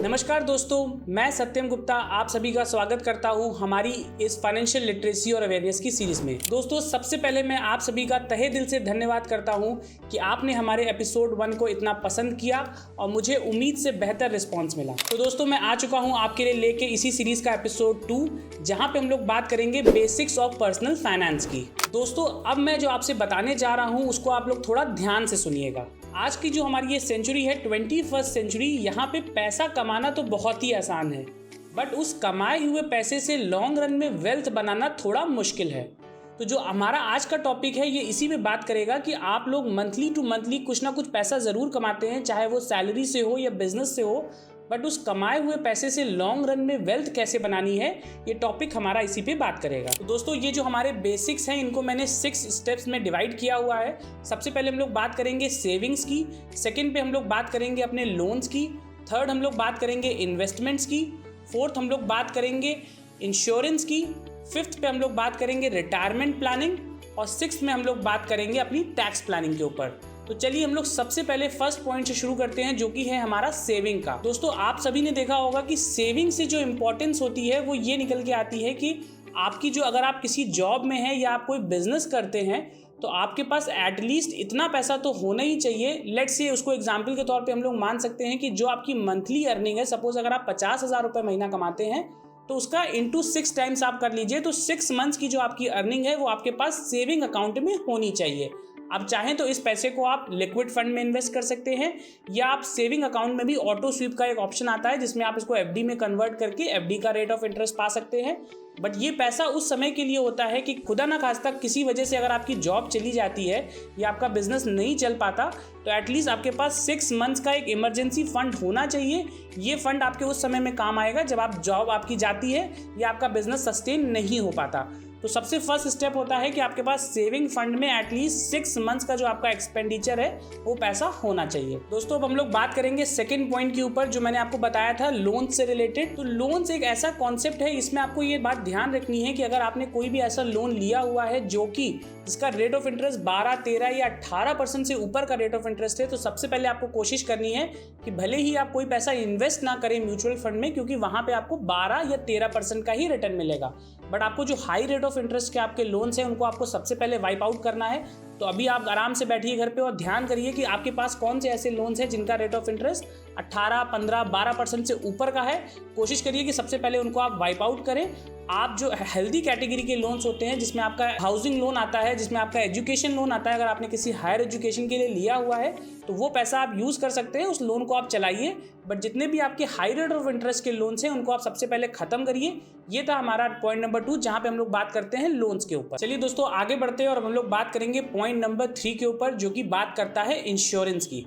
नमस्कार दोस्तों, मैं सत्यम गुप्ता आप सभी का स्वागत करता हूं हमारी इस फाइनेंशियल लिटरेसी और अवेयरनेस की सीरीज में। दोस्तों, सबसे पहले मैं आप सभी का तहे दिल से धन्यवाद करता हूं कि आपने हमारे एपिसोड 1 को इतना पसंद किया और मुझे उम्मीद से बेहतर रिस्पॉन्स मिला। तो दोस्तों, मैं आ चुका हूं आपके लिए लेके इसी सीरीज का एपिसोड 2, जहां पे हम लोग बात करेंगे बेसिक्स ऑफ पर्सनल फाइनेंस की। दोस्तों, अब मैं जो आपसे बताने जा रहा हूं उसको आप लोग थोड़ा ध्यान से सुनिएगा। आज की जो हमारी ये सेंचुरी है 21st सेंचुरी, यहाँ पे पैसा कमाना तो बहुत ही आसान है, बट उस कमाए हुए पैसे से लॉन्ग रन में वेल्थ बनाना थोड़ा मुश्किल है। तो जो हमारा आज का टॉपिक है ये इसी में बात करेगा कि आप लोग मंथली टू मंथली कुछ ना कुछ पैसा ज़रूर कमाते हैं, चाहे वो सैलरी से हो या बिजनेस से हो, बट उस कमाए हुए पैसे से लॉन्ग रन में वेल्थ कैसे बनानी है, ये टॉपिक हमारा इसी पे बात करेगा। तो दोस्तों, ये जो हमारे बेसिक्स हैं इनको मैंने 6 स्टेप्स में डिवाइड किया हुआ है। सबसे पहले हम लोग बात करेंगे सेविंग्स की, सेकंड पे हम लोग बात करेंगे अपने लोन्स की, थर्ड हम लोग बात करेंगे इन्वेस्टमेंट्स की, फोर्थ हम लोग बात करेंगे इंश्योरेंस की, फिफ्थ पे हम लोग बात करेंगे रिटायरमेंट प्लानिंग और सिक्स्थ में हम लोग बात करेंगे अपनी टैक्स प्लानिंग के ऊपर। तो चलिए हम लोग सबसे पहले फर्स्ट पॉइंट से शुरू करते हैं, जो कि है हमारा सेविंग का। दोस्तों, आप सभी ने देखा होगा कि सेविंग से जो इंपॉर्टेंस होती है वो ये निकल के आती है कि आपकी जो अगर आप किसी जॉब में हैं या आप कोई बिजनेस करते हैं तो आपके पास एटलीस्ट इतना पैसा तो होना ही चाहिए। लेट्स से उसको एग्जाम्पल के तौर पे हम लोग मान सकते हैं कि जो आपकी मंथली अर्निंग है, सपोज अगर आप 50,000 रुपये महीना कमाते हैं तो उसका इंटू 6 टाइम्स आप कर लीजिए, तो 6 मंथ्स की जो आपकी अर्निंग है वो आपके पास सेविंग अकाउंट में होनी चाहिए। आप चाहें तो इस पैसे को आप लिक्विड फंड में इन्वेस्ट कर सकते हैं या आप सेविंग अकाउंट में भी ऑटो स्वीप का एक ऑप्शन आता है जिसमें आप इसको एफडी में कन्वर्ट करके एफडी का रेट ऑफ इंटरेस्ट पा सकते हैं। बट ये पैसा उस समय के लिए होता है कि खुदा ना खास्ता किसी वजह से अगर आपकी जॉब चली जाती है या आपका बिजनेस नहीं चल पाता तो एटलीस्ट आपके पास 6 मंथ्स का एक इमरजेंसी फंड होना चाहिए। ये फंड आपके उस समय में काम आएगा जब आप जॉब आपकी जाती है या आपका बिजनेस सस्टेन नहीं हो पाता। तो सबसे फर्स्ट स्टेप होता है कि आपके पास सेविंग फंड में एटलीस्ट 6 मंथ्स का जो आपका एक्सपेंडिचर है वो पैसा होना चाहिए। दोस्तों, अब हम लोग बात करेंगे सेकंड पॉइंट के ऊपर, जो मैंने आपको बताया था लोन से रिलेटेड। तो लोन्स एक ऐसा कॉन्सेप्ट है, इसमें आपको ये बात ध्यान रखनी है कि अगर आपने कोई भी ऐसा लोन लिया हुआ है जो कि जिसका रेट ऑफ इंटरेस्ट 12, 13 या 18% से ऊपर का रेट ऑफ इंटरेस्ट है, तो सबसे पहले आपको कोशिश करनी है कि भले ही आप कोई पैसा इन्वेस्ट ना करें म्यूचुअल फंड में, क्योंकि वहां पे आपको 12 या 13% का ही रिटर्न मिलेगा, बट आपको जो हाई रेट ऑफ इंटरेस्ट के आपके लोन्स हैं उनको आपको सबसे पहले वाइप आउट करना है। तो अभी आप आराम से बैठिए घर पे और ध्यान करिए कि आपके पास कौन से ऐसे लोन्स हैं जिनका रेट ऑफ इंटरेस्ट 18, 15, 12% से ऊपर का है। कोशिश करिए कि सबसे पहले उनको आप वाइप आउट करें। आप जो हेल्दी कैटेगरी के लोन्स होते हैं, जिसमें आपका हाउसिंग लोन आता है, जिसमें आपका एजुकेशन लोन आता है, अगर आपने किसी हायर एजुकेशन के लिए लिया हुआ है तो वो पैसा आप यूज़ कर सकते हैं, उस लोन को आप चलाइए। बट जितने भी आपके हाई रेट ऑफ इंटरेस्ट के लोन्स हैं उनको आप सबसे पहले खत्म करिए। ये था हमारा पॉइंट नंबर 2, जहां पे हम लोग बात करते हैं लोन्स के ऊपर। चलिए दोस्तों, आगे बढ़ते हैं और हम लोग बात करेंगे पॉइंट नंबर 3 के ऊपर, जो कि बात करता है इंश्योरेंस की।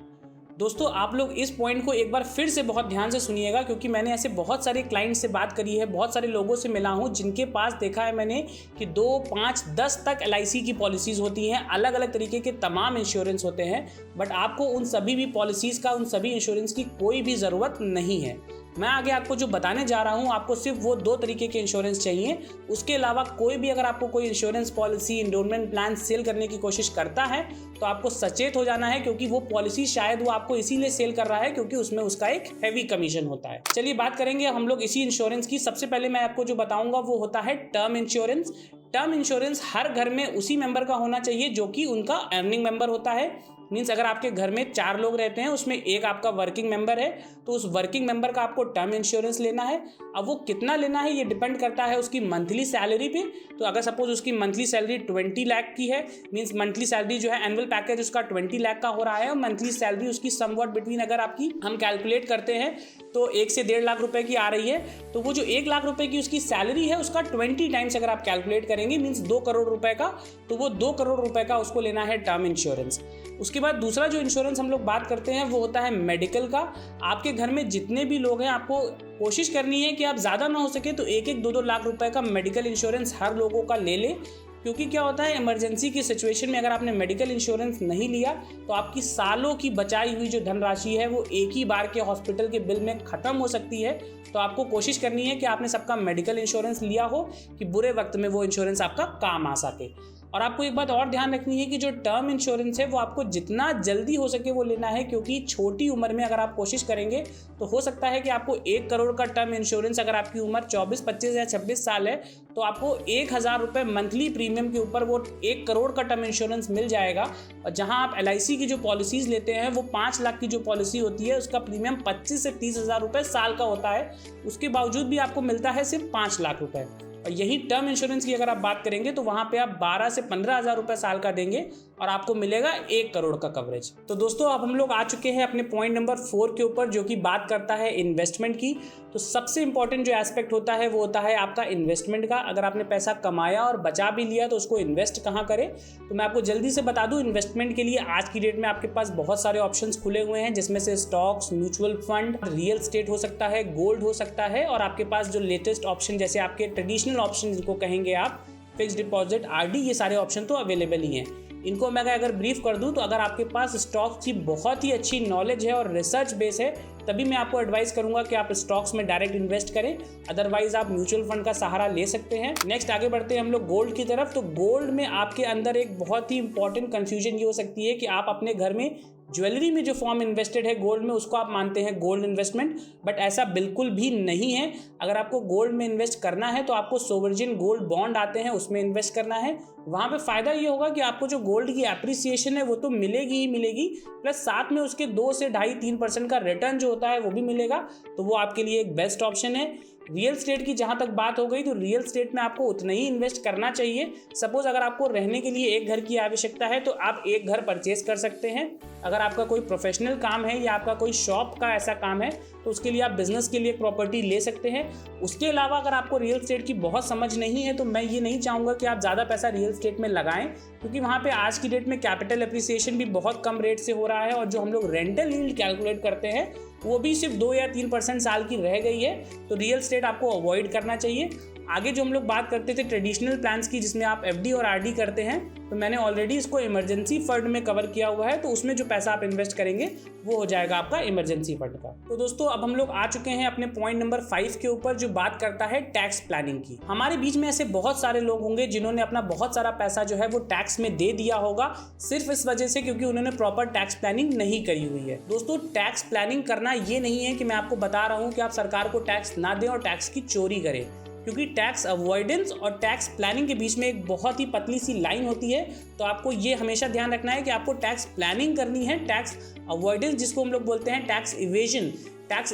दोस्तों, आप लोग इस पॉइंट को एक बार फिर से बहुत ध्यान से सुनिएगा, क्योंकि मैंने ऐसे बहुत सारे क्लाइंट से बात करी है, बहुत सारे लोगों से मिला हूं जिनके पास देखा है मैंने कि 2, 5, 10 तक LIC की पॉलिसीज़ होती हैं, अलग अलग तरीके के तमाम इंश्योरेंस होते हैं, बट आपको उन सभी भी पॉलिसीज़ का, उन सभी इंश्योरेंस की कोई भी ज़रूरत नहीं है। मैं आगे आपको जो बताने जा रहा हूं, आपको सिर्फ वो 2 तरीके के इंश्योरेंस चाहिए। उसके अलावा कोई भी अगर आपको कोई insurance policy, endorsement plan sell करने की कोशिश करता है तो आपको सचेत हो जाना है, क्योंकि वो पॉलिसी शायद वो आपको इसीलिए सेल कर रहा है क्योंकि उसमें उसका एक हैवी कमीशन होता है। चलिए बात करेंगे हम लोग इसी इंश्योरेंस की। सबसे पहले मैं आपको जो बताऊंगा वो होता है टर्म इंश्योरेंस। टर्म इंश्योरेंस हर घर में उसी मेंबर का होना चाहिए जो कि उनका अर्निंग मेंबर होता है। मीन्स अगर आपके घर में 4 लोग रहते हैं, उसमें एक आपका वर्किंग मेंबर है, तो उस वर्किंग मेंबर का आपको टर्म इंश्योरेंस लेना है। अब वो कितना लेना है ये डिपेंड करता है उसकी मंथली सैलरी पे। तो अगर सपोज उसकी मंथली सैलरी 20 लाख की है, मीन्स मंथली सैलरी जो है एनुअल पैकेज उसका 20 लाख का हो रहा है और मंथली सैलरी उसकी समवॉट बिटवीन अगर आपकी हम कैलकुलेट करते हैं तो 1 से 1.5 लाख रुपए की आ रही है, तो वो जो 1 लाख रुपए की उसकी सैलरी है उसका 20 टाइम्स अगर आप कैलकुलेट करेंगे, मीन्स 2 करोड़ रुपए का, तो वो 2 करोड़ रुपए का उसको लेना है टर्म इंश्योरेंस। उसके बाद दूसरा जो इंश्योरेंस हम लोग बात करते हैं वो होता है मेडिकल का। आपके घर में जितने भी लोग हैं आपको कोशिश करनी है कि आप ज़्यादा ना हो सके तो 1-1, 2-2 लाख रुपए का मेडिकल इंश्योरेंस हर लोगों का ले लें, क्योंकि क्या होता है इमरजेंसी की सिचुएशन में अगर आपने मेडिकल इंश्योरेंस नहीं लिया तो आपकी सालों की बचाई हुई जो धनराशि है वो एक ही बार के हॉस्पिटल के बिल में ख़त्म हो सकती है। तो आपको कोशिश करनी है कि आपने सबका मेडिकल इंश्योरेंस लिया हो कि बुरे वक्त में वो इंश्योरेंस आपका काम आ सके। और आपको एक बात और ध्यान रखनी है कि जो टर्म इंश्योरेंस है वो आपको जितना जल्दी हो सके वो लेना है, क्योंकि छोटी उम्र में अगर आप कोशिश करेंगे तो हो सकता है कि आपको 1 करोड़ का टर्म इंश्योरेंस, अगर आपकी उम्र 24, 25 या 26 साल है, तो आपको 1,000 रुपये मंथली प्रीमियम के ऊपर वो 1 करोड़ का टर्म इंश्योरेंस मिल जाएगा। और जहां आप LIC की जो पॉलिसीज़ लेते हैं वो 5 लाख की जो पॉलिसी होती है उसका प्रीमियम 25 से 30,000 रुपये साल का होता है, उसके बावजूद भी आपको मिलता है सिर्फ 5 लाख रुपये। और यही टर्म इंश्योरेंस की अगर आप बात करेंगे तो वहां पे आप 12 से 15,000 रुपये साल का देंगे और आपको मिलेगा 1 करोड़ का कवरेज। तो दोस्तों अब हम लोग आ चुके हैं अपने पॉइंट नंबर 4 के ऊपर, जो कि बात करता है इन्वेस्टमेंट की। तो सबसे इंपॉर्टेंट जो एस्पेक्ट होता है वो होता है आपका इन्वेस्टमेंट का। अगर आपने पैसा कमाया और बचा भी लिया तो उसको इन्वेस्ट कहाँ करें, तो मैं आपको जल्दी से बता दूं, इन्वेस्टमेंट के लिए आज की डेट में आपके पास बहुत सारे ऑप्शंस खुले हुए हैं, जिसमें से stocks, mutual fund, real estate हो सकता है, गोल्ड हो सकता है, और आपके पास जो लेटेस्ट ऑप्शन जैसे आपके ट्रेडिशनल ऑप्शन जिनको कहेंगे आप, फिक्स डिपॉजिट, RD, ये सारे ऑप्शन तो अवेलेबल ही हैं। इनको मैं अगर ब्रीफ कर दूं तो अगर आपके पास स्टॉक्स की बहुत ही अच्छी नॉलेज है और रिसर्च बेस है तभी मैं आपको एडवाइस करूंगा कि आप स्टॉक्स में डायरेक्ट इन्वेस्ट करें, अदरवाइज आप म्यूचुअल फंड का सहारा ले सकते हैं। नेक्स्ट आगे बढ़ते हैं हम लोग गोल्ड की तरफ। तो गोल्ड में आपके अंदर एक बहुत ही इंपॉर्टेंट कंफ्यूजन ये हो सकती है कि आप अपने घर में ज्वेलरी में जो फॉर्म इन्वेस्टेड है गोल्ड में उसको आप मानते हैं गोल्ड इन्वेस्टमेंट, बट ऐसा बिल्कुल भी नहीं है। अगर आपको गोल्ड में इन्वेस्ट करना है तो आपको सोवरेन गोल्ड बॉन्ड आते हैं उसमें इन्वेस्ट करना है। वहाँ पे फ़ायदा ये होगा कि आपको जो गोल्ड की एप्रिसिएशन है वो तो मिलेगी ही मिलेगी, प्लस साथ में उसके 2 से 2.5-3% का रिटर्न जो होता है वो भी मिलेगा, तो वो आपके लिए एक बेस्ट ऑप्शन है। रियल स्टेट की जहाँ तक बात हो गई तो रियल स्टेट में आपको उतना ही इन्वेस्ट करना चाहिए। सपोज अगर आपको रहने के लिए एक घर की आवश्यकता है तो आप एक घर परचेज कर सकते हैं। अगर आपका कोई प्रोफेशनल काम है या आपका कोई शॉप का ऐसा काम है तो उसके लिए आप बिजनेस के लिए प्रॉपर्टी ले सकते हैं। उसके अलावा अगर आपको रियल स्टेट की बहुत समझ नहीं है तो मैं ये नहीं चाहूँगा कि आप ज़्यादा पैसा रियल स्टेट में लगाएं, क्योंकि वहाँ पे आज की डेट में कैपिटल एप्रिसिएशन भी बहुत कम रेट से हो रहा है और जो हम लोग रेंटल यील्ड कैलकुलेट करते हैं वो भी सिर्फ 2 या 3% साल की रह गई है, तो रियल स्टेट आपको अवॉइड करना चाहिए। आगे जो हम लोग बात करते थे ट्रेडिशनल प्लान्स की जिसमें आप FD और RD करते हैं, तो मैंने ऑलरेडी इसको इमरजेंसी फंड में कवर किया हुआ है, तो उसमें जो पैसा आप इन्वेस्ट करेंगे वो हो जाएगा आपका इमरजेंसी फंड का। तो दोस्तों अब हम लोग आ चुके हैं अपने पॉइंट नंबर 5 के ऊपर, जो बात करता है टैक्स प्लानिंग की। हमारे बीच में ऐसे बहुत सारे लोग होंगे जिन्होंने अपना बहुत सारा पैसा जो है वो टैक्स में दे दिया होगा, सिर्फ इस वजह से क्योंकि उन्होंने प्रॉपर टैक्स प्लानिंग नहीं करी हुई है। दोस्तों टैक्स प्लानिंग करना ये नहीं है कि मैं आपको बता रहा हूँ कि आप सरकार को टैक्स ना दें और टैक्स की चोरी करें, क्योंकि टैक्स अवॉइडेंस और टैक्स प्लानिंग के बीच में एक बहुत ही पतली सी लाइन होती है। तो आपको ये हमेशा ध्यान रखना है कि आपको टैक्स प्लानिंग करनी है, टैक्स अवॉइडेंस जिसको हम लोग बोलते हैं टैक्स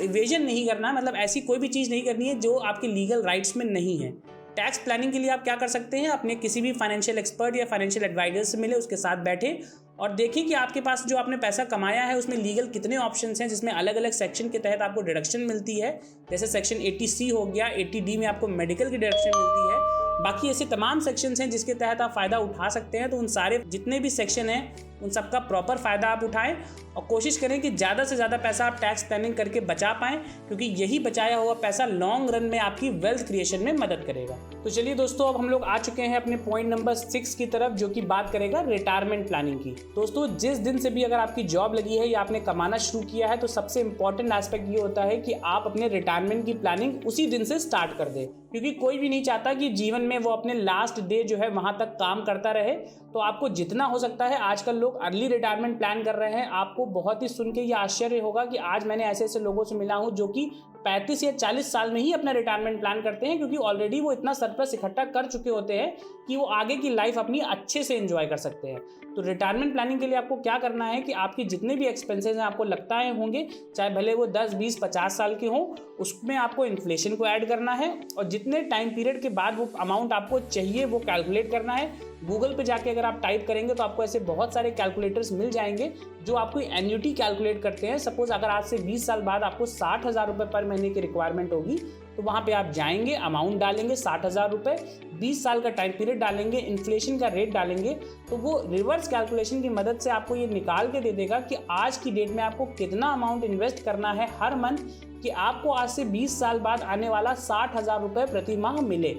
इवेजन नहीं करना, मतलब ऐसी कोई भी चीज़ नहीं करनी है जो आपके लीगल राइट्स में नहीं है। टैक्स प्लानिंग के लिए आप क्या कर सकते हैं, अपने किसी भी फाइनेंशियल एक्सपर्ट या फाइनेंशियल एडवाइजर से मिले, उसके साथ बैठे और देखिए कि आपके पास जो आपने पैसा कमाया है उसमें लीगल कितने ऑप्शंस हैं, जिसमें अलग अलग सेक्शन के तहत आपको डिडक्शन मिलती है। जैसे सेक्शन 80C हो गया, 80D में आपको मेडिकल की डिडक्शन मिलती है, बाकी ऐसे तमाम सेक्शंस हैं जिसके तहत आप फ़ायदा उठा सकते हैं। तो उन सारे जितने भी सेक्शन हैं उन सबका प्रॉपर फ़ायदा आप उठाएं और कोशिश करें कि ज़्यादा से ज़्यादा पैसा आप टैक्स प्लानिंग करके बचा पाएँ, क्योंकि यही बचाया हुआ पैसा लॉन्ग रन में आपकी वेल्थ क्रिएशन में मदद करेगा। तो चलिए दोस्तों अब हम लोग आ चुके हैं अपने पॉइंट नंबर 6 की तरफ, जो कि बात करेगा रिटायरमेंट प्लानिंग की। दोस्तों जिस दिन से भी अगर आपकी जॉब लगी है या आपने कमाना शुरू किया है तो सबसे इंपॉर्टेंट एस्पेक्ट ये होता है कि आप अपने रिटायरमेंट की प्लानिंग उसी दिन से स्टार्ट कर दें, क्योंकि कोई भी नहीं चाहता कि जीवन में वो अपने लास्ट डे जो है वहाँ तक काम करता रहे। तो आपको जितना हो सकता है, आजकल लोग अर्ली रिटायरमेंट प्लान कर रहे हैं। आपको बहुत ही सुन के ये आश्चर्य होगा कि आज मैंने ऐसे ऐसे लोगों से मिला हूँ जो कि 35 या 40 साल में ही अपना रिटायरमेंट प्लान करते हैं, क्योंकि ऑलरेडी वो इतना सरप्लस इकट्ठा कर चुके होते हैं कि वो आगे की लाइफ अपनी अच्छे से एंजॉय कर सकते हैं। तो रिटायरमेंट प्लानिंग के लिए आपको क्या करना है कि आपके जितने भी एक्सपेंसेस हैं आपको लगता है होंगे, चाहे भले वो 10, 20, 50 साल के हों, उसमें आपको इन्फ्लेशन को ऐड करना है और जितने टाइम पीरियड के बाद वो अमाउंट आपको चाहिए वो कैलकुलेट करना है। गूगल पे जाके अगर आप टाइप करेंगे तो आपको ऐसे बहुत सारे कैलकुलेटर्स मिल जाएंगे जो आपको एन्युटी कैलकुलेट करते हैं। सपोज अगर आज से 20 साल बाद आपको 60,000 रुपये पर महीने की रिक्वायरमेंट होगी तो वहाँ पे आप जाएंगे, अमाउंट डालेंगे 60,000 रुपये, 20 साल का टाइम पीरियड डालेंगे, इन्फ्लेशन का रेट डालेंगे, तो वो रिवर्स कैलकुलेशन की मदद से आपको ये निकाल के दे देगा कि आज की डेट में आपको कितना अमाउंट इन्वेस्ट करना है हर मंथ, कि आपको आज से 20 साल बाद आने वाला 60,000 रुपये प्रति माह मिले।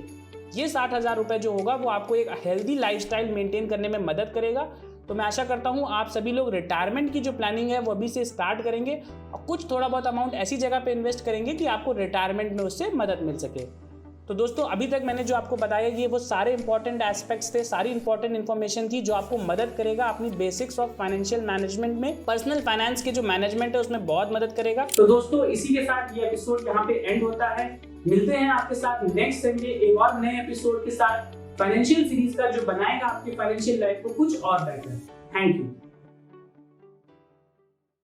ये 60,000 रुपये जो होगा वो आपको एक हेल्दी लाइफस्टाइल मेंटेन करने में मदद करेगा। तो मैं आशा करता हूँ आप सभी लोग रिटायरमेंट की जो प्लानिंग है वो अभी से स्टार्ट करेंगे और कुछ थोड़ा बहुत अमाउंट ऐसी जगह पे इन्वेस्ट करेंगे कि आपको रिटायरमेंट में उससे मदद मिल सके। तो दोस्तों अभी तक मैंने जो आपको बताया ये वो सारे इंपॉर्टेंट एस्पेक्ट्स थे, सारी इंपॉर्टेंट इन्फॉर्मेशन थी जो आपको मदद करेगा अपनी बेसिक्स ऑफ फाइनेंशियल मैनेजमेंट में, पर्सनल फाइनेंस के जो मैनेजमेंट है उसमें बहुत मदद करेगा। तो दोस्तों इसी के साथ ये एपिसोड यहाँ पे एंड होता है। मिलते हैं आपके साथ नेक्स्ट संडे एक और नए एपिसोड के साथ, फाइनेंशियल सीरीज का जो बनाएगा आपकी फाइनेंशियल लाइफ को कुछ और बेहतर। Thank you.